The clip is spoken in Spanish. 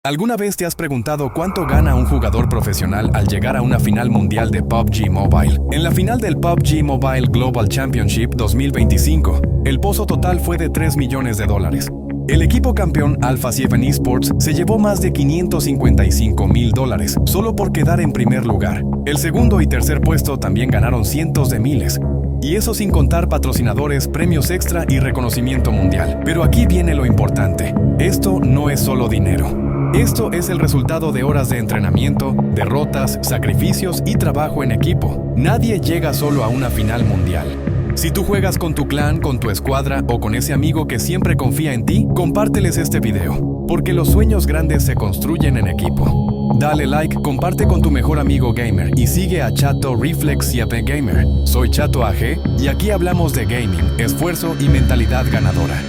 ¿Alguna vez te has preguntado cuánto gana un jugador profesional al llegar a una final mundial de PUBG Mobile? En la final del PUBG Mobile Global Championship 2025, el pozo total fue de $3 millones. El equipo campeón Alpha 7 Esports se llevó más de $555,000 solo por quedar en primer lugar. El segundo y tercer puesto también ganaron cientos de miles. Y eso sin contar patrocinadores, premios extra y reconocimiento mundial. Pero aquí viene lo importante. Esto no es solo dinero. Esto es el resultado de horas de entrenamiento, derrotas, sacrificios y trabajo en equipo. Nadie llega solo a una final mundial. Si tú juegas con tu clan, con tu escuadra o con ese amigo que siempre confía en ti, compárteles este video, porque los sueños grandes se construyen en equipo. Dale like, comparte con tu mejor amigo gamer y sigue a Chato Reflex 7 Gamer. Soy Chato AG y aquí hablamos de gaming, esfuerzo y mentalidad ganadora.